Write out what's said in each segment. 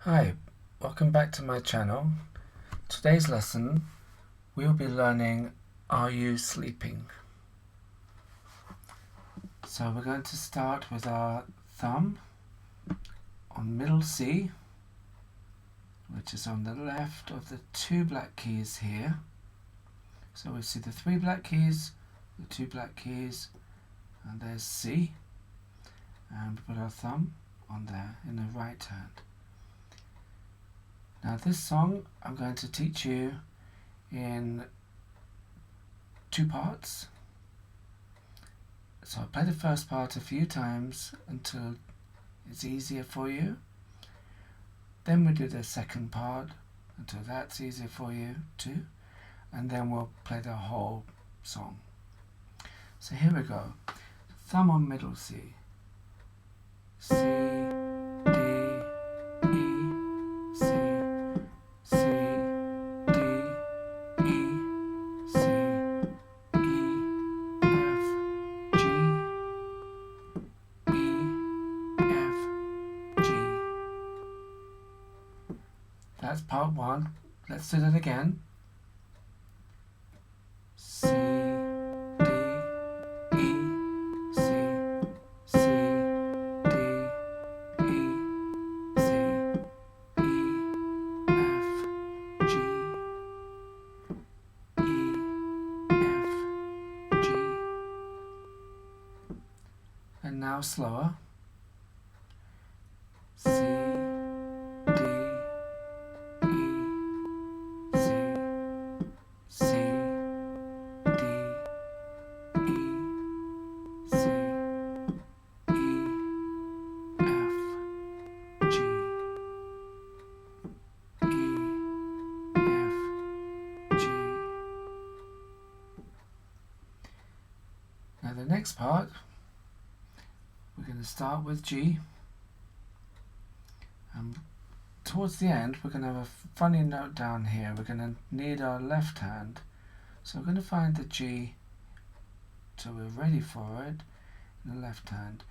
Hi, welcome back to my channel. Today's lesson we'll be learning Are You Sleeping? So we're going to start with our thumb on middle C, which is on the left of the two black keys here. So we see the three black keys, the two black keys, and there's C. And we put our thumb on there in the right hand. Now this song I'm going to teach you in two parts. So I'll play the first part a few times until it's easier for you. Then we'll do the second part until that's easier for you too. And then we'll play the whole song. So here we go. Thumb on middle C. C, D, E, C, C, D, E, C, E, F, G, E, F, G. That's part one. Let's do that again. C, D, E, C, C, D, E, C, E, F, G, E, F, G. And now slower. C, D, E, C, C, D, E, C, E, F, G, E, F, G. Now the next part, we're going to start with G. And towards the end, we're going to have a funny note down here. We're going to need our left hand. So we're going to find the G till we're ready for it in the left hand.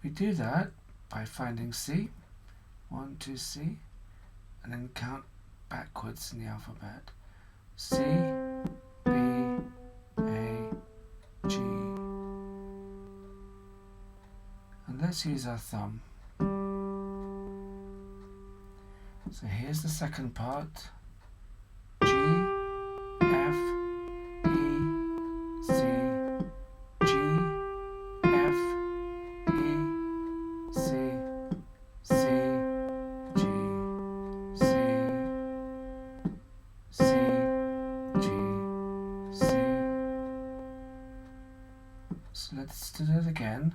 We do that by finding C, 1, 2, C, and then count backwards in the alphabet. C, B, A, G. And let's use our thumb. So here's the second part. G, F, E, C, G, F, E, C, C, G, C, C, G, C. So let's do that again.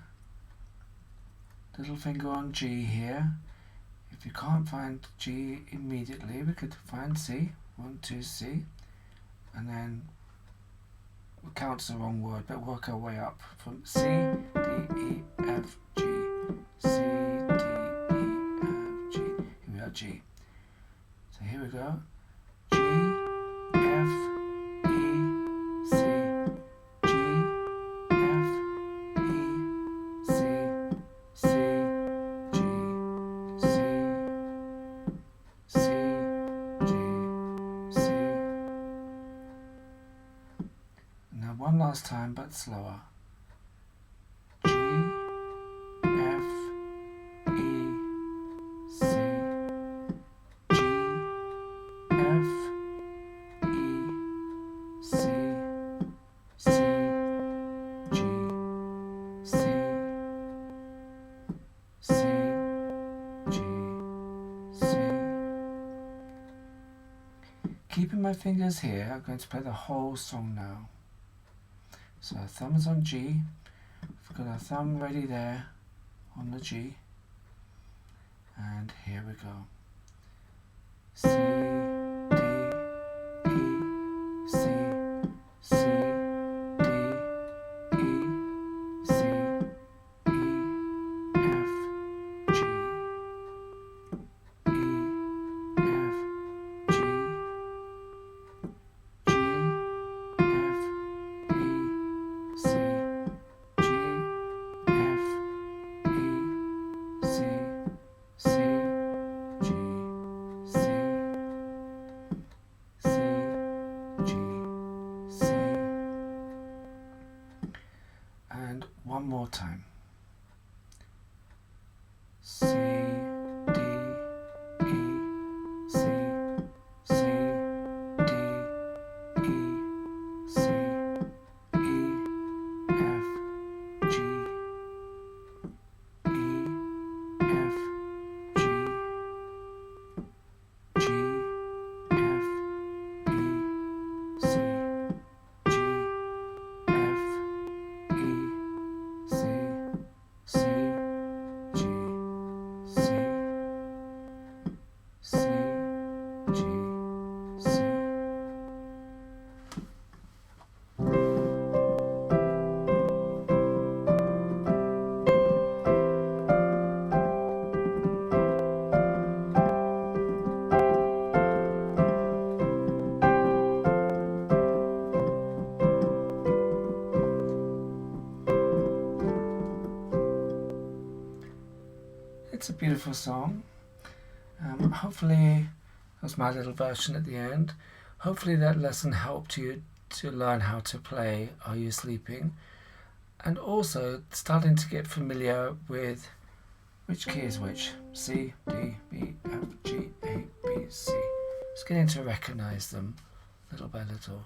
Little finger on G here. If you can't find G immediately, we could find C, 1, 2, C, and then count's the wrong word, but work our way up from C, D, E, F, G, C, D, E, F, G. Here we are, G. So here we go. G, F, E, C, G, F, E, C, C, G, C, C, G, C. Now one last time, but slower. G, F, E, C, G, F, E, C, C, G, C, C, G, C. Keeping my fingers here, I'm going to play the whole song now. So our thumb is on G. We've got our thumb ready there on the G. And here we go. C, D, E, C, C, D, E, C, E, F, G, E, F, G, G, F, E, C, G, F, E, C, C, G, it's a beautiful song. Hopefully, that's my little version at the end. Hopefully that lesson helped you to learn how to play Are You Sleeping? And also starting to get familiar with which key is which. C, D, B, F, G, A, B, C. Just getting to recognize them little by little.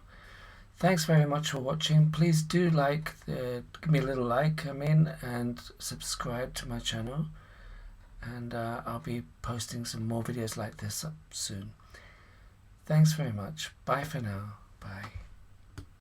Thanks very much for watching. Please do give me a little like, and subscribe to my channel. And I'll be posting some more videos like this up soon. Thanks very much. Bye for now. Bye.